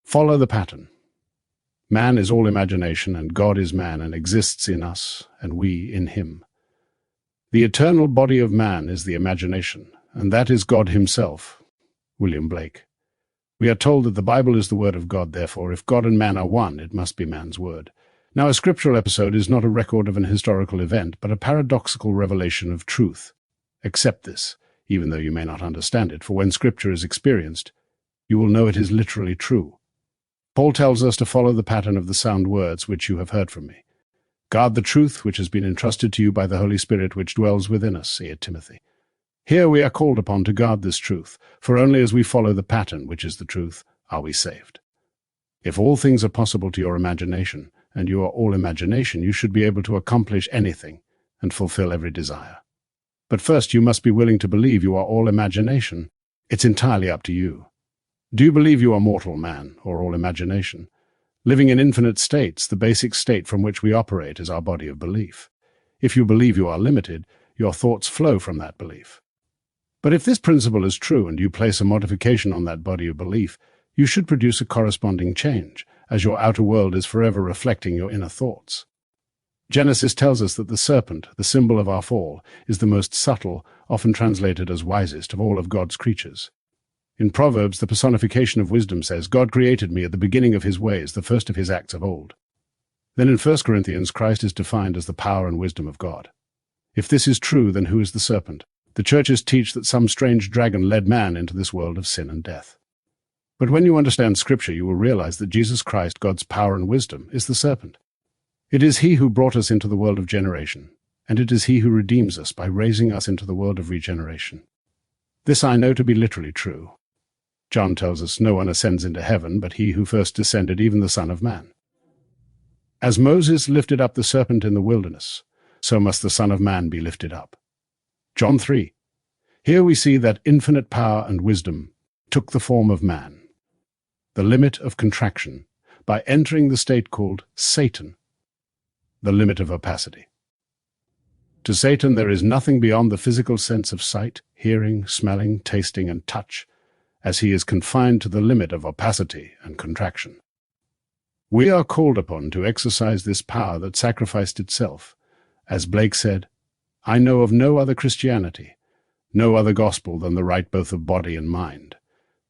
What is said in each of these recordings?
Follow the pattern. Man is all imagination, and God is man and exists in us, and we in him. The eternal body of man is the imagination, and that is God himself. William Blake. We are told that the Bible is the word of God, therefore, if God and man are one, it must be man's word. Now, a scriptural episode is not a record of an historical event, but a paradoxical revelation of truth. Accept this, even though you may not understand it, for when scripture is experienced, you will know it is literally true. Paul tells us to follow the pattern of the sound words which you have heard from me. Guard the truth which has been entrusted to you by the Holy Spirit which dwells within us, see it, Timothy. Here we are called upon to guard this truth, for only as we follow the pattern, which is the truth, are we saved. If all things are possible to your imagination, and you are all imagination, you should be able to accomplish anything and fulfill every desire. But first you must be willing to believe you are all imagination. It's entirely up to you. Do you believe you are mortal man, or all imagination? Living in infinite states, the basic state from which we operate is our body of belief. If you believe you are limited, your thoughts flow from that belief. But if this principle is true and you place a modification on that body of belief, you should produce a corresponding change, as your outer world is forever reflecting your inner thoughts. Genesis tells us that the serpent, the symbol of our fall, is the most subtle, often translated as wisest, of all of God's creatures. In Proverbs, the personification of wisdom says, God created me at the beginning of his ways, the first of his acts of old. Then in 1 Corinthians, Christ is defined as the power and wisdom of God. If this is true, then who is the serpent? The churches teach that some strange dragon led man into this world of sin and death. But when you understand Scripture, you will realize that Jesus Christ, God's power and wisdom, is the serpent. It is he who brought us into the world of generation, and it is he who redeems us by raising us into the world of regeneration. This I know to be literally true. John tells us no one ascends into heaven but he who first descended, even the Son of Man. As Moses lifted up the serpent in the wilderness, so must the Son of Man be lifted up. John 3. Here we see that infinite power and wisdom took the form of man, the limit of contraction, by entering the state called Satan, the limit of opacity. To Satan there is nothing beyond the physical sense of sight, hearing, smelling, tasting, and touch, as he is confined to the limit of opacity and contraction. We are called upon to exercise this power that sacrificed itself. As Blake said, I know of no other Christianity, no other gospel than the right both of body and mind,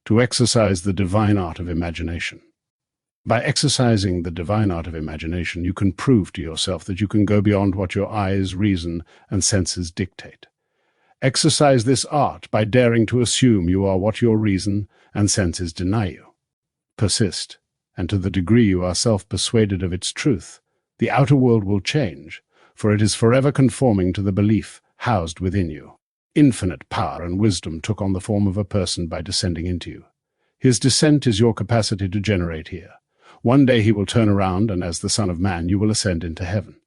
to exercise the divine art of imagination. By exercising the divine art of imagination, you can prove to yourself that you can go beyond what your eyes, reason, and senses dictate. Exercise this art by daring to assume you are what your reason and senses deny you. Persist, and to the degree you are self-persuaded of its truth, the outer world will change, for it is forever conforming to the belief housed within you. Infinite power and wisdom took on the form of a person by descending into you. His descent is your capacity to generate here. One day he will turn around, and as the Son of Man you will ascend into heaven.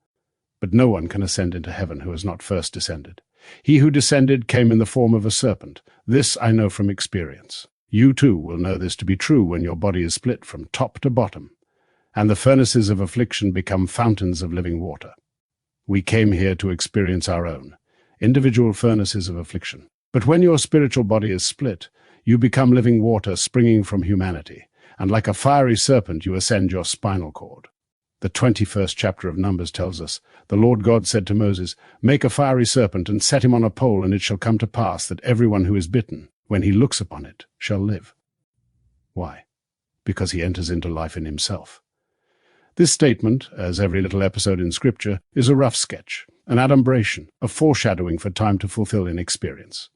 But no one can ascend into heaven who has not first descended. He who descended came in the form of a serpent. This I know from experience. You too will know this to be true when your body is split from top to bottom, and the furnaces of affliction become fountains of living water. We came here to experience our own individual furnaces of affliction. But when your spiritual body is split, you become living water springing from humanity, and like a fiery serpent you ascend your spinal cord. The 21st chapter of Numbers tells us, the Lord God said to Moses, Make a fiery serpent and set him on a pole, and it shall come to pass that everyone who is bitten, when he looks upon it, shall live. Why? Because he enters into life in himself. This statement, as every little episode in Scripture, is a rough sketch, an adumbration, a foreshadowing for time to fulfill in experience.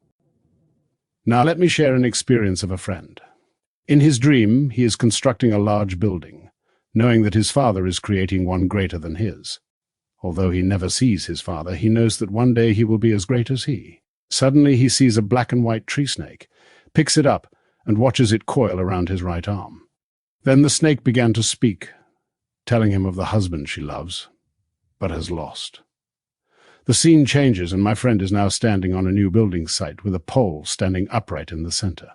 Now let me share an experience of a friend. In his dream, he is constructing a large building, knowing that his father is creating one greater than his. Although he never sees his father, he knows that one day he will be as great as he. Suddenly he sees a black and white tree snake, picks it up, and watches it coil around his right arm. Then the snake began to speak, telling him of the husband she loves, but has lost. The scene changes, and my friend is now standing on a new building site with a pole standing upright in the center.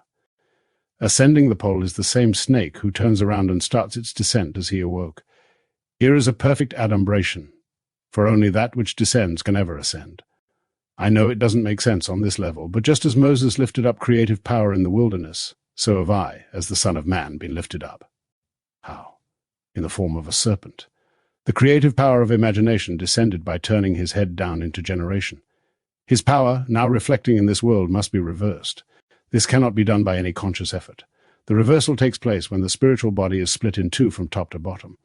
Ascending the pole is the same snake who turns around and starts its descent as he awoke. Here is a perfect adumbration, for only that which descends can ever ascend. I know it doesn't make sense on this level, but just as Moses lifted up creative power in the wilderness, so have I, as the Son of Man, been lifted up. How? In the form of a serpent. The creative power of imagination descended by turning his head down into generation. His power, now reflecting in this world, must be reversed. This cannot be done by any conscious effort. The reversal takes place when the spiritual body is split in two from top to bottom.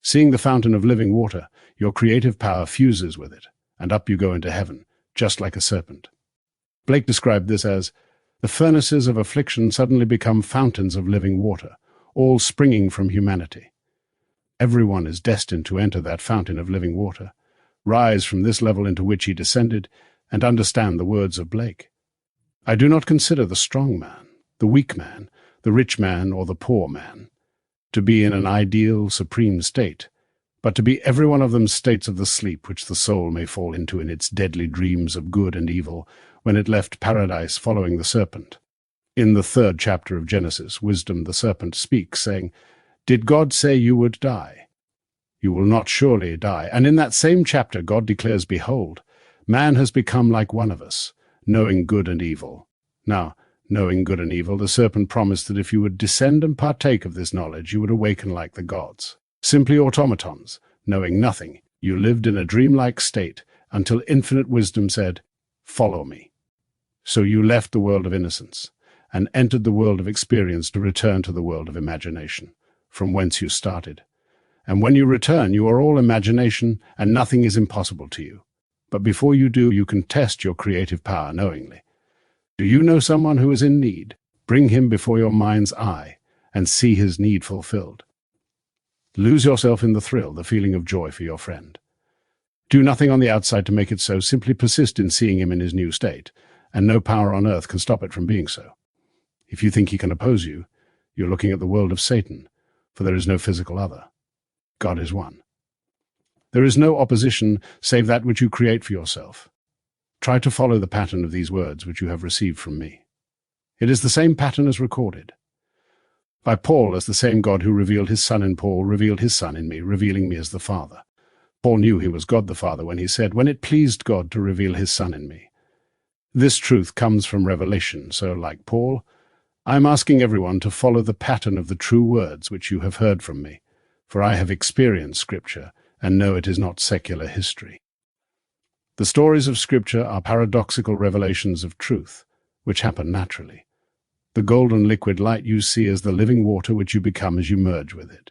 Seeing the fountain of living water, your creative power fuses with it, and up you go into heaven, just like a serpent. Blake described this as, the furnaces of affliction suddenly become fountains of living water, all springing from humanity. Everyone is destined to enter that fountain of living water, rise from this level into which he descended, and understand the words of Blake. I do not consider the strong man, the weak man, the rich man, or the poor man, to be in an ideal, supreme state, but to be every one of them states of the sleep which the soul may fall into in its deadly dreams of good and evil when it left paradise following the serpent. In the 3rd chapter of Genesis, Wisdom the serpent speaks, saying, "Did God say you would die? You will not surely die." And in that same chapter, God declares, "Behold, man has become like one of us, knowing good and evil." Now, knowing good and evil, the serpent promised that if you would descend and partake of this knowledge, you would awaken like the gods. Simply automatons, knowing nothing, you lived in a dreamlike state until infinite wisdom said, "Follow me." So you left the world of innocence and entered the world of experience to return to the world of imagination, from whence you started. And when you return, you are all imagination, and nothing is impossible to you. But before you do, you can test your creative power knowingly. Do you know someone who is in need? Bring him before your mind's eye and see his need fulfilled. Lose yourself in the thrill, the feeling of joy for your friend. Do nothing on the outside to make it so. Simply persist in seeing him in his new state, and no power on earth can stop it from being so. If you think he can oppose you, you're looking at the world of Satan, for there is no physical other. God is one. There is no opposition save that which you create for yourself. Try to follow the pattern of these words which you have received from me. It is the same pattern as recorded by Paul, as the same God who revealed his Son in Paul revealed his Son in me, revealing me as the Father. Paul knew he was God the Father when he said, "When it pleased God to reveal his Son in me." This truth comes from revelation, so like Paul, I am asking everyone to follow the pattern of the true words which you have heard from me, for I have experienced Scripture and know it is not secular history. The stories of Scripture are paradoxical revelations of truth, which happen naturally. The golden liquid light you see is the living water which you become as you merge with it.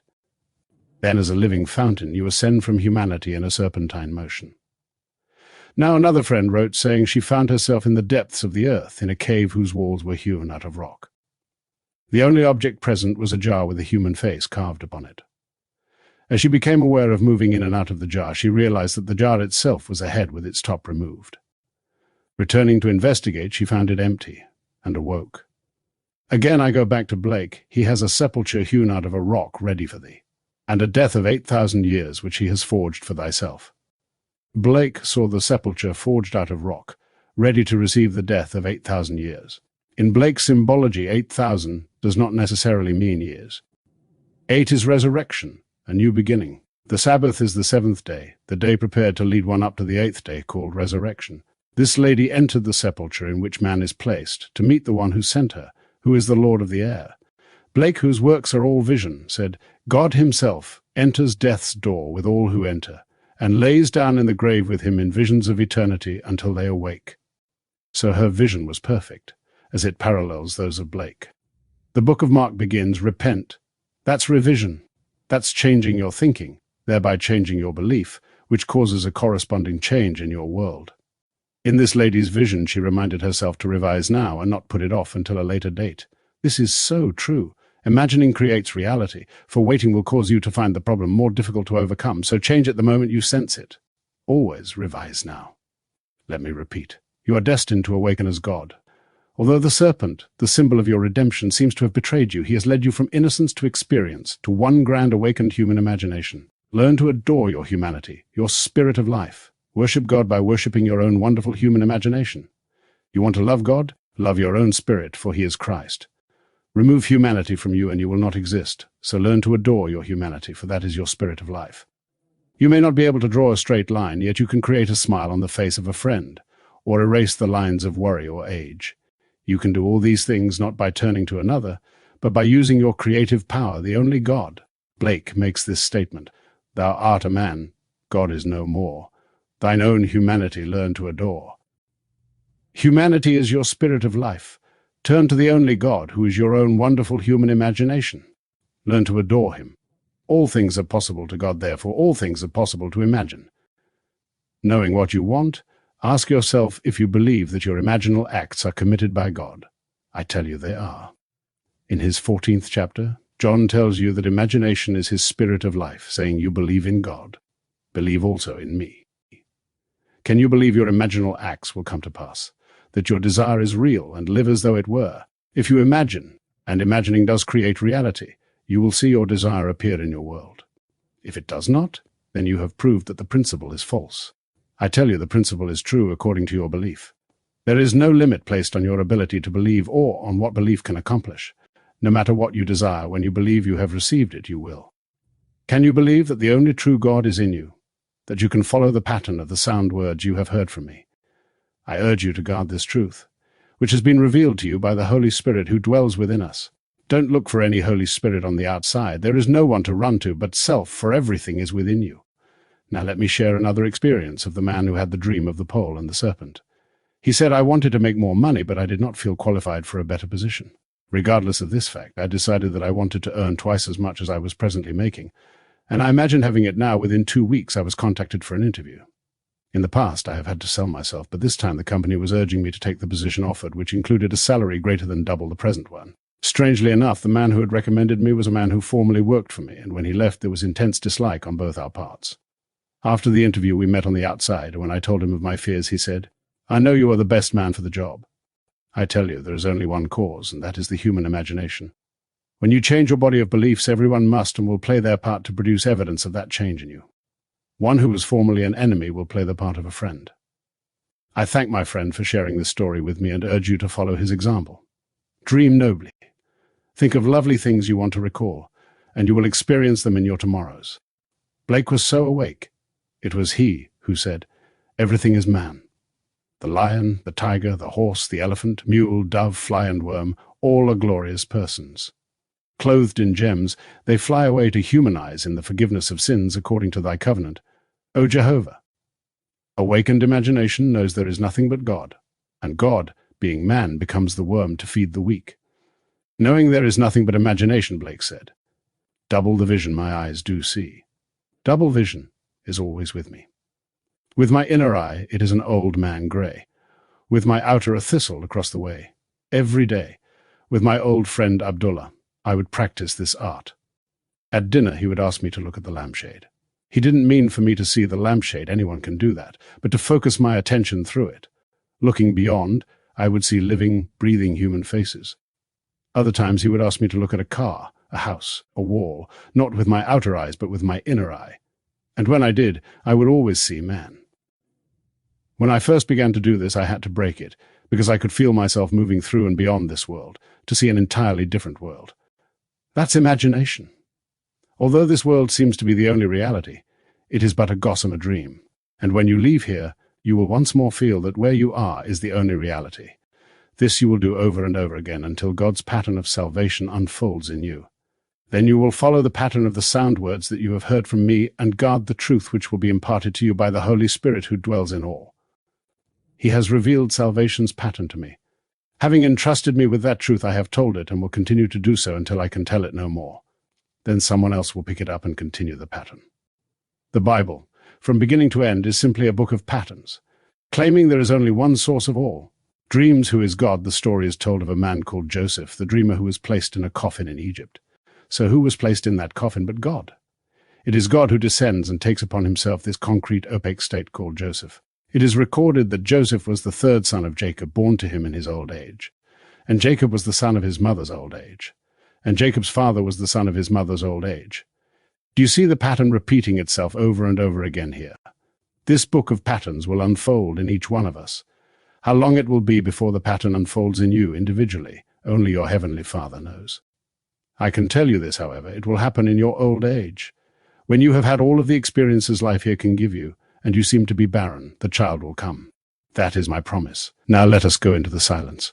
Then as a living fountain you ascend from humanity in a serpentine motion. Now another friend wrote saying she found herself in the depths of the earth, in a cave whose walls were hewn out of rock. The only object present was a jar with a human face carved upon it. As she became aware of moving in and out of the jar, she realized that the jar itself was a head with its top removed. Returning to investigate, she found it empty, and awoke. Again I go back to Blake. He has a sepulchre hewn out of a rock ready for thee, and a death of 8,000 years which he has forged for thyself. Blake saw the sepulchre forged out of rock, ready to receive the death of 8,000 years. In Blake's symbology, 8,000 does not necessarily mean years. 8 is resurrection, a new beginning. The Sabbath is the 7th day, the day prepared to lead one up to the 8th day, called resurrection. This lady entered the sepulchre in which man is placed, to meet the one who sent her, who is the Lord of the air. Blake, whose works are all vision, said, "God himself enters death's door with all who enter, and lays down in the grave with him in visions of eternity until they awake." So her vision was perfect, as it parallels those of Blake. The book of Mark begins, "Repent." That's revision. That's changing your thinking, thereby changing your belief, which causes a corresponding change in your world. In this lady's vision, she reminded herself to revise now and not put it off until a later date. This is so true. Imagining creates reality, for waiting will cause you to find the problem more difficult to overcome, so change it the moment you sense it. Always revise now. Let me repeat. You are destined to awaken as God. Although the serpent, the symbol of your redemption, seems to have betrayed you, he has led you from innocence to experience, to one grand awakened human imagination. Learn to adore your humanity, your spirit of life. Worship God by worshipping your own wonderful human imagination. You want to love God? Love your own spirit, for he is Christ. Remove humanity from you and you will not exist, so learn to adore your humanity, for that is your spirit of life. You may not be able to draw a straight line, yet you can create a smile on the face of a friend, or erase the lines of worry or age. You can do all these things not by turning to another, but by using your creative power, the only God. Blake makes this statement: "Thou art a man, God is no more. Thine own humanity learn to adore." Humanity is your spirit of life. Turn to the only God, who is your own wonderful human imagination. Learn to adore him. All things are possible to God, therefore all things are possible to imagine. Knowing what you want, ask yourself if you believe that your imaginal acts are committed by God. I tell you they are. In his 14th chapter, John tells you that imagination is his spirit of life, saying, "You believe in God. Believe also in me." Can you believe your imaginal acts will come to pass? That your desire is real and live as though it were? If you imagine, and imagining does create reality, you will see your desire appear in your world. If it does not, then you have proved that the principle is false. I tell you, the principle is true according to your belief. There is no limit placed on your ability to believe or on what belief can accomplish. No matter what you desire, when you believe you have received it, you will. Can you believe that the only true God is in you? That you can follow the pattern of the sound words you have heard from me? I urge you to guard this truth, which has been revealed to you by the Holy Spirit who dwells within us. Don't look for any Holy Spirit on the outside. There is no one to run to but self, for everything is within you. Now let me share another experience of the man who had the dream of the pole and the serpent. He said, "I wanted to make more money, but I did not feel qualified for a better position. Regardless of this fact, I decided that I wanted to earn twice as much as I was presently making, and I imagine having it now. Within 2 weeks I was contacted for an interview. In the past I have had to sell myself, but this time the company was urging me to take the position offered, which included a salary greater than double the present one. Strangely enough, the man who had recommended me was a man who formerly worked for me, and when he left there was intense dislike on both our parts. After the interview we met on the outside, and when I told him of my fears, he said, "I know you are the best man for the job. I tell you, there is only one cause, and that is the human imagination. When you change your body of beliefs, everyone must and will play their part to produce evidence of that change in you. One who was formerly an enemy will play the part of a friend." I thank my friend for sharing this story with me and urge you to follow his example. Dream nobly. Think of lovely things you want to recall, and you will experience them in your tomorrows. Blake was so awake. It was he who said, "Everything is man. The lion, the tiger, the horse, the elephant, mule, dove, fly, and worm, all are glorious persons. Clothed in gems, they fly away to humanize in the forgiveness of sins according to thy covenant, O Jehovah." Awakened imagination knows there is nothing but God, and God, being man, becomes the worm to feed the weak. Knowing there is nothing but imagination, Blake said, "Double the vision my eyes do see." Double vision is always with me. With my inner eye, it is an old man grey. With my outer, a thistle across the way. Every day, with my old friend Abdullah, I would practice this art. At dinner, he would ask me to look at the lampshade. He didn't mean for me to see the lampshade, anyone can do that, but to focus my attention through it. Looking beyond, I would see living, breathing human faces. Other times he would ask me to look at a car, a house, a wall, not with my outer eyes, but with my inner eye. And when I did, I would always see man. When I first began to do this, I had to break it, because I could feel myself moving through and beyond this world, to see an entirely different world. That's imagination. Although this world seems to be the only reality, it is but a gossamer dream, and when you leave here, you will once more feel that where you are is the only reality. This you will do over and over again until God's pattern of salvation unfolds in you. Then you will follow the pattern of the sound words that you have heard from me and guard the truth which will be imparted to you by the Holy Spirit who dwells in all. He has revealed salvation's pattern to me. Having entrusted me with that truth, I have told it and will continue to do so until I can tell it no more. Then someone else will pick it up and continue the pattern. The Bible, from beginning to end, is simply a book of patterns, claiming there is only one source of all. Dreams, who is God, the story is told of a man called Joseph, the dreamer who was placed in a coffin in Egypt. So who was placed in that coffin but God? It is God who descends and takes upon himself this concrete, opaque state called Joseph. It is recorded that Joseph was the third son of Jacob, born to him in his old age. And Jacob was the son of his mother's old age. And Jacob's father was the son of his mother's old age. Do you see the pattern repeating itself over and over again here? This book of patterns will unfold in each one of us. How long it will be before the pattern unfolds in you individually, only your heavenly Father knows. I can tell you this, however, it will happen in your old age. When you have had all of the experiences life here can give you, and you seem to be barren, the child will come. That is my promise. Now let us go into the silence.